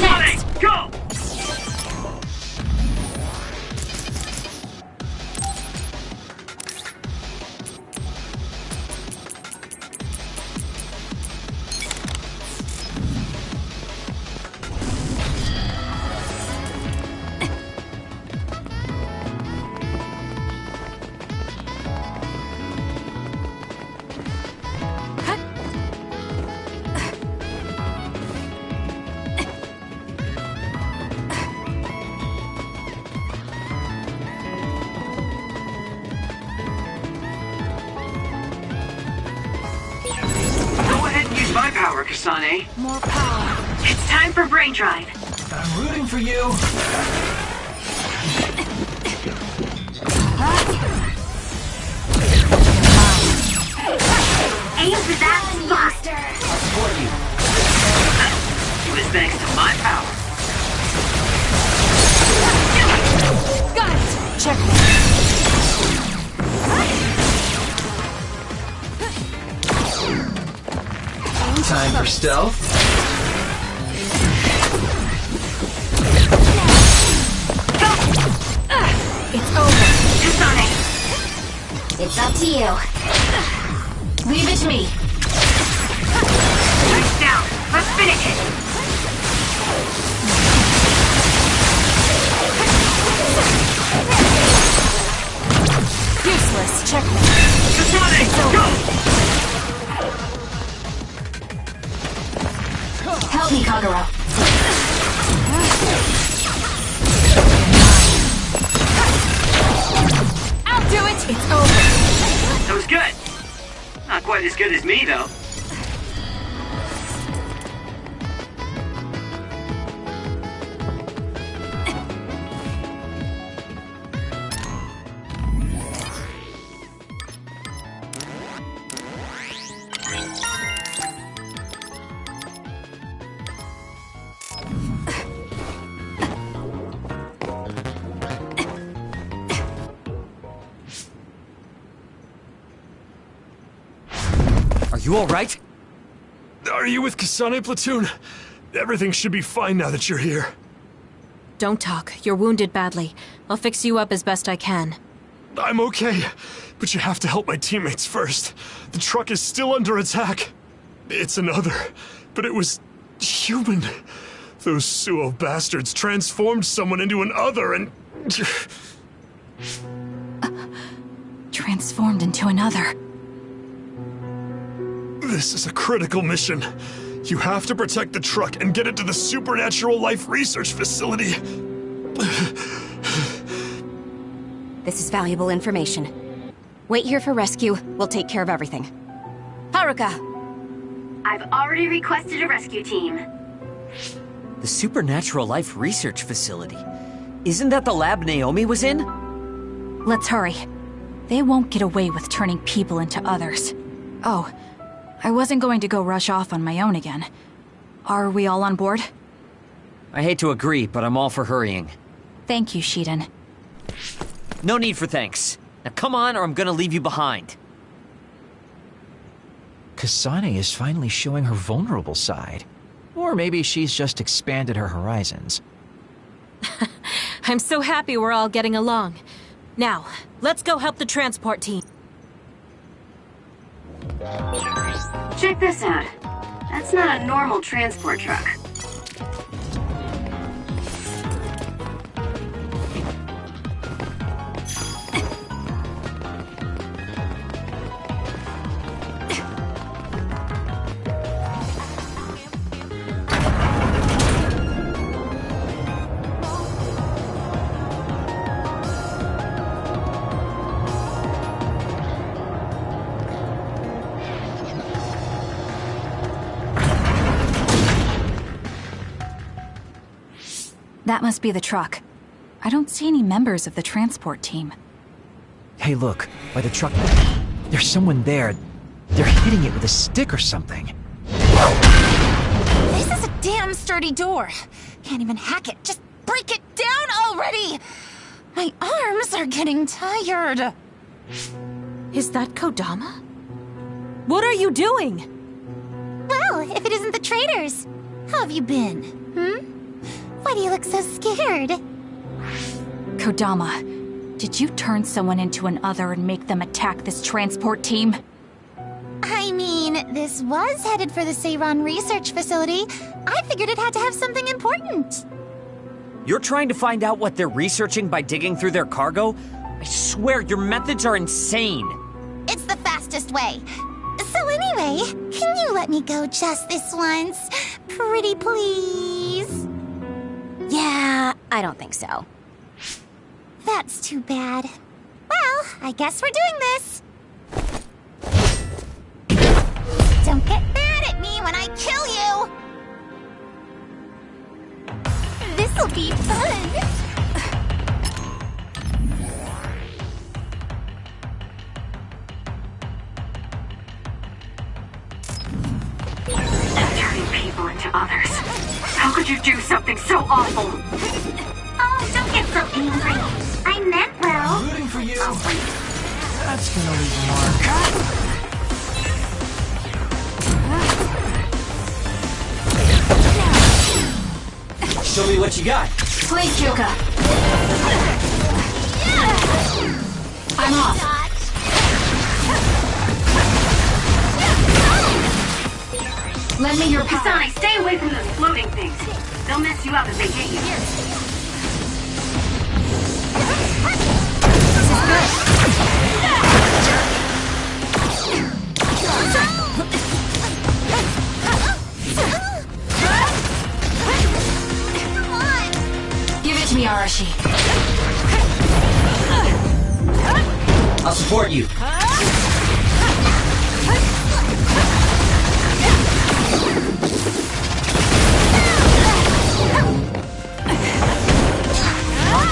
Next, go! My power, Kasane. More power. It's time for brain drive. I'm rooting for you. Aim for that spot. I'll support you. It was thanks to my power. Got it. Checkmate. Time for stealth. It's over. Kasane. It's up to you. Leave it to me. Lights down. Let's finish it. Useless. Checkmate. Kasane, go! Help me, Kagura. I'll do it. It's over. That was good. Not quite as good as me, though. Are you alright? Are you with Kasane Platoon? Everything should be fine now that you're here. Don't talk. You're wounded badly. I'll fix you up as best I can. I'm okay, but you have to help my teammates first. The truck is still under attack. It's another, but it was human. Those Suo bastards transformed someone into an other and... Transformed into another. This is a critical mission. You have to protect the truck and get it to the Supernatural Life Research Facility. This is valuable information. Wait here for rescue. We'll take care of everything. Haruka! I've already requested a rescue team. The Supernatural Life Research Facility. Isn't that the lab Naomi was in? Let's hurry. They won't get away with turning people into others. Oh, I wasn't going to go rush off on my own again. Are we all on board? I hate to agree, but I'm all for hurrying. Thank you, Shiden. No need for thanks. Now come on, or I'm gonna leave you behind. Kasane is finally showing her vulnerable side. Or maybe she's just expanded her horizons. I'm so happy we're all getting along. Now, let's go help the transport team. Check this out. That's not a normal transport truck. That must be the truck. I don't see any members of the transport team. Hey, look, by the truck. There's someone there. They're hitting it with a stick or something. This is a damn sturdy door. Can't even hack it. Just break it down already! My arms are getting tired. Is that Kodama? What are you doing? Well, if it isn't the traitors. How have you been? Why do you look so scared? Kodama, did you turn someone into an other and make them attack this transport team? I mean, this was headed for the Seiran research facility. I figured it had to have something important. You're trying to find out what they're researching by digging through their cargo? I swear, your methods are insane. It's the fastest way. So anyway, can you let me go just this once? Pretty please? Yeah, I don't think so. That's too bad. Well, I guess we're doing this. Don't get mad at me when I kill you! This'll be fun! Turning people into others. How could you do something so awful? Oh, don't get so angry. I meant well. Rooting for you. Oh, wait. That's gonna leave a mark. Show me what you got. Please, Kyoka. I'm off. Lend me your power. Kasane, stay away from those floating things. They'll mess you up if they get you. Give it to me, Arashi. I'll support you.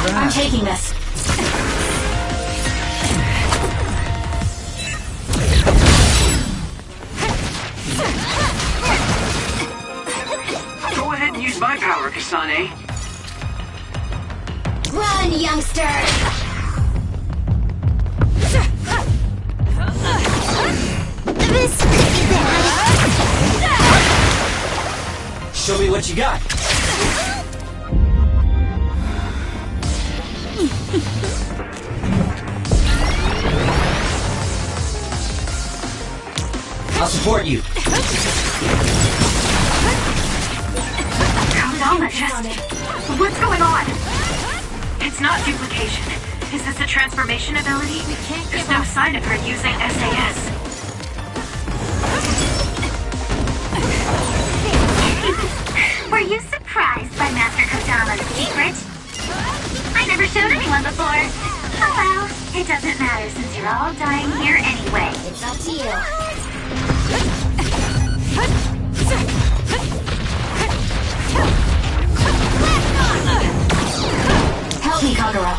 I'm taking this. Go ahead and use my power, Kasane. Run, youngster! This could be bad. Show me what you got. I'll support you. Kodama, what's going on? It's not duplication. Is this a transformation ability? There's no sign of her using SAS. Were you surprised by Master Kodama's secret? I never showed anyone before. Oh well, it doesn't matter since you're all dying here anyway. It's up to you. Help me, Kagura.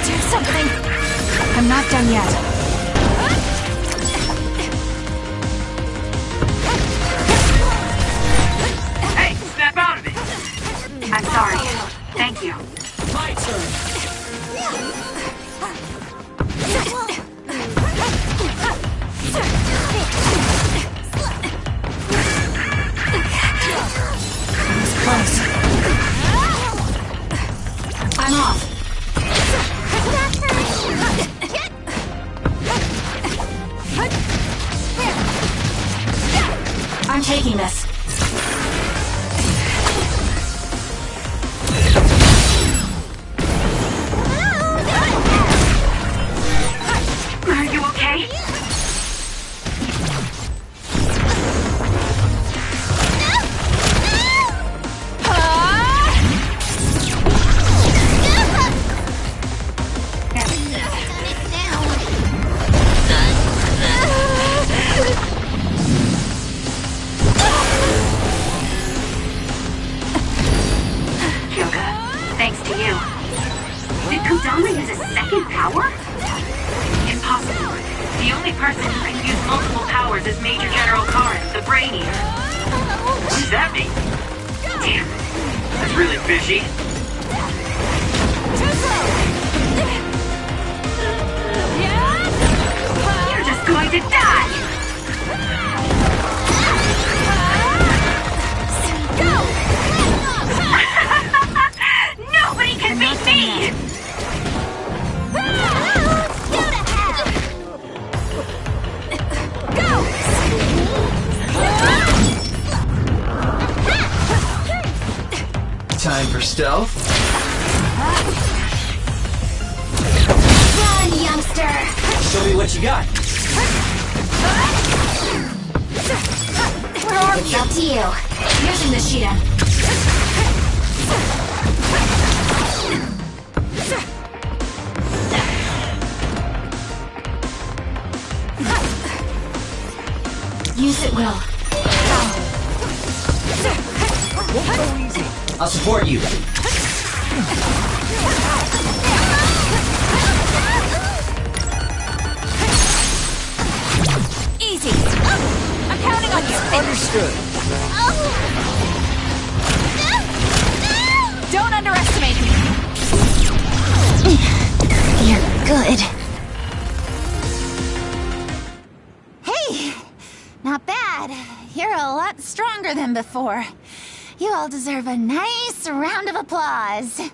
Do something! I'm not done yet. Hey, snap out of it! I'm sorry. Thank you. My turn. Close. I'm off. I'm taking this. Are you okay? only person who can use multiple powers is Major General Karen, the Brain Eater. What does that mean? Damn, that's really fishy. You're just going to die! Nobody can beat me! Time for stealth. Run, youngster! Show me what you got. Where are we? It's up to you. Using the Shiden. Use it, Will. Won't go easy. I'll support you. Easy. I'm counting on you. Understood. Don't underestimate me. You're good. Hey, not bad. You're a lot stronger than before. You all deserve a nice round of applause.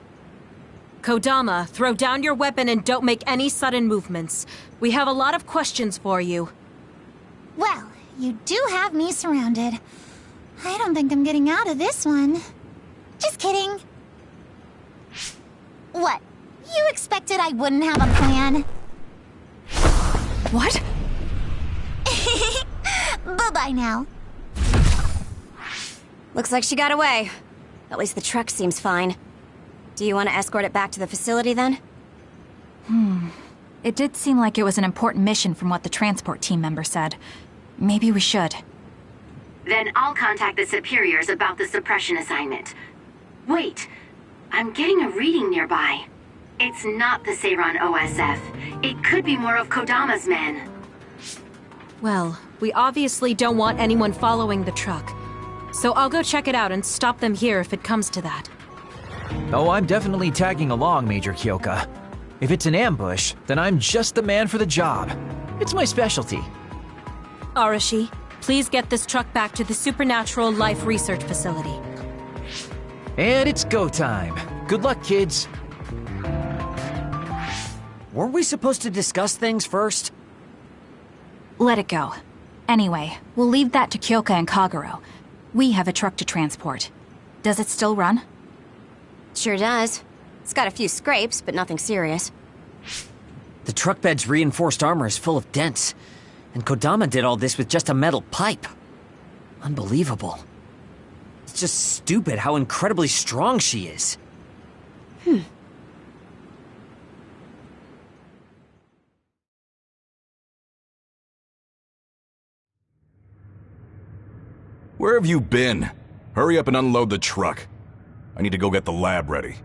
Kodama, throw down your weapon and don't make any sudden movements. We have a lot of questions for you. Well, you do have me surrounded. I don't think I'm getting out of this one. Just kidding. What? You expected I wouldn't have a plan? What? Bye-bye now. Looks like she got away. At least the truck seems fine. Do you want to escort it back to the facility then? It did seem like it was an important mission from what the transport team member said. Maybe we should. Then I'll contact the superiors about the suppression assignment. Wait, I'm getting a reading nearby. It's not the Seiran OSF. It could be more of Kodama's men. Well, we obviously don't want anyone following the truck. So I'll go check it out and stop them here if it comes to that. Oh, I'm definitely tagging along, Major Kyoka. If it's an ambush, then I'm just the man for the job. It's my specialty. Arashi, please get this truck back to the Supernatural Life Research Facility. And it's go time. Good luck, kids. Weren't we supposed to discuss things first? Let it go. Anyway, we'll leave that to Kyoka and Kagero. We have a truck to transport. Does it still run? Sure does. It's got a few scrapes, but nothing serious. The truck bed's reinforced armor is full of dents. And Kodama did all this with just a metal pipe. Unbelievable. It's just stupid how incredibly strong she is. Where have you been? Hurry up and unload the truck. I need to go get the lab ready.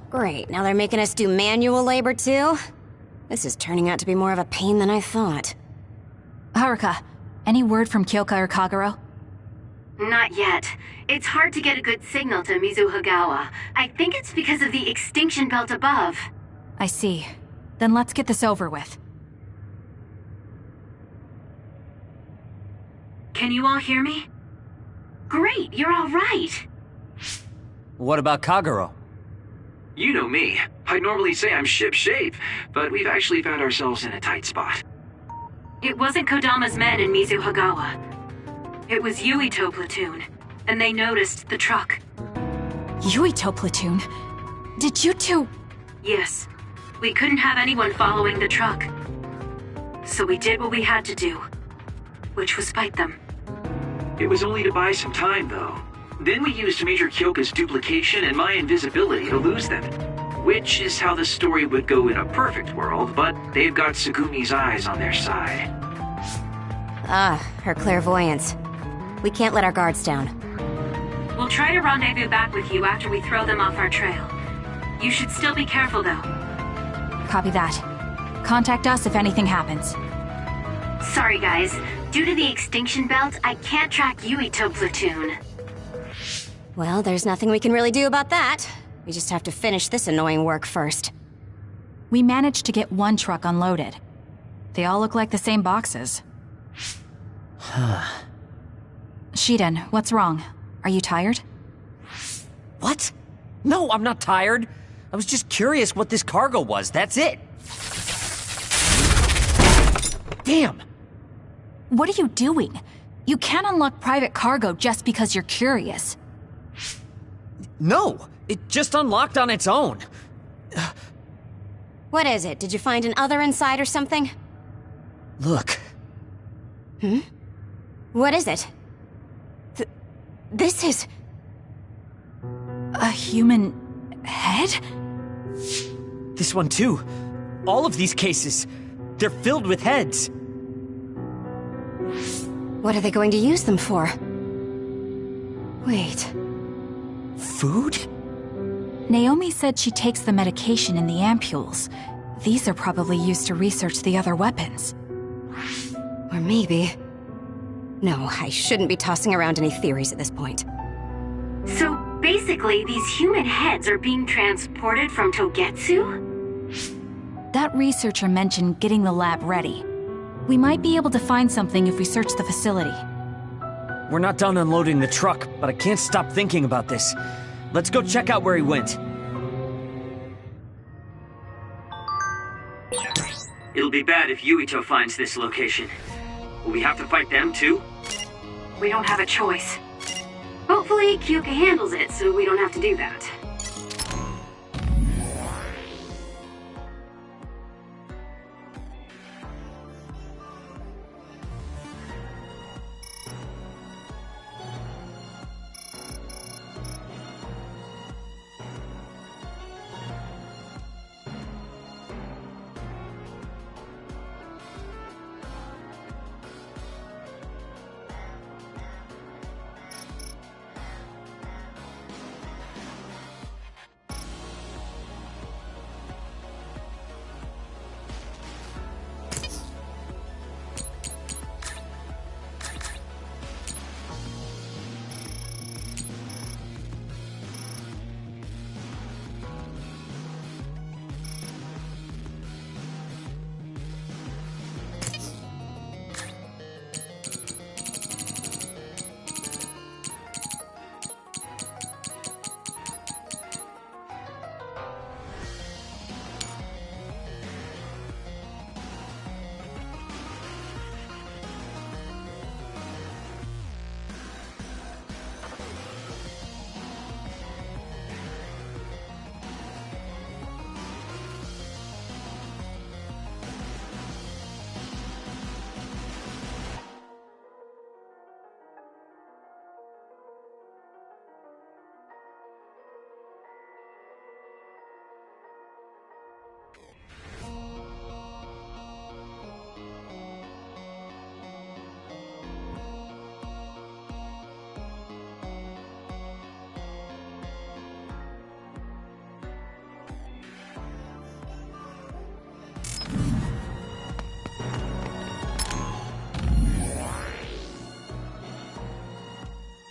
Great, now they're making us do manual labor too? This is turning out to be more of a pain than I thought. Haruka, any word from Kyoka or Kagero? Not yet. It's hard to get a good signal to Mizuhagawa. I think it's because of the extinction belt above. I see. Then let's get this over with. Can you all hear me? Great, you're all right. What about Kagero? You know me. I'd normally say I'm shipshape, but we've actually found ourselves in a tight spot. It wasn't Kodama's men in Mizuhagawa. It was Yuito platoon, and they noticed the truck. Yuito platoon? Did you two... Yes. We couldn't have anyone following the truck. So we did what we had to do, which was fight them. It was only to buy some time, though. Then we used Major Kyoka's duplication and my invisibility to lose them. Which is how the story would go in a perfect world, but they've got Tsugumi's eyes on their side. Ah, her clairvoyance. We can't let our guards down. We'll try to rendezvous back with you after we throw them off our trail. You should still be careful, though. Copy that. Contact us if anything happens. Sorry, guys. Due to the extinction belt, I can't track Yuito platoon. Well, there's nothing we can really do about that. We just have to finish this annoying work first. We managed to get one truck unloaded. They all look like the same boxes. Shiden, what's wrong? Are you tired? What? No, I'm not tired. I was just curious what this cargo was, that's it. Damn! What are you doing? You can't unlock private cargo just because you're curious. No, it just unlocked on its own. What is it? Did you find an other inside or something? Look. Hmm? What is it? This is... a human head? This one too. All of these cases. They're filled with heads. What are they going to use them for? Wait. Food? Naomi said she takes the medication in the ampules. These are probably used to research the other weapons. Or maybe... No, I shouldn't be tossing around any theories at this point. So basically, these human heads are being transported from Togetsu? That researcher mentioned getting the lab ready. We might be able to find something if we search the facility. We're not done unloading the truck, but I can't stop thinking about this. Let's go check out where he went. It'll be bad if Yuito finds this location. Will we have to fight them too? We don't have a choice. Hopefully, Kyoka handles it so we don't have to do that.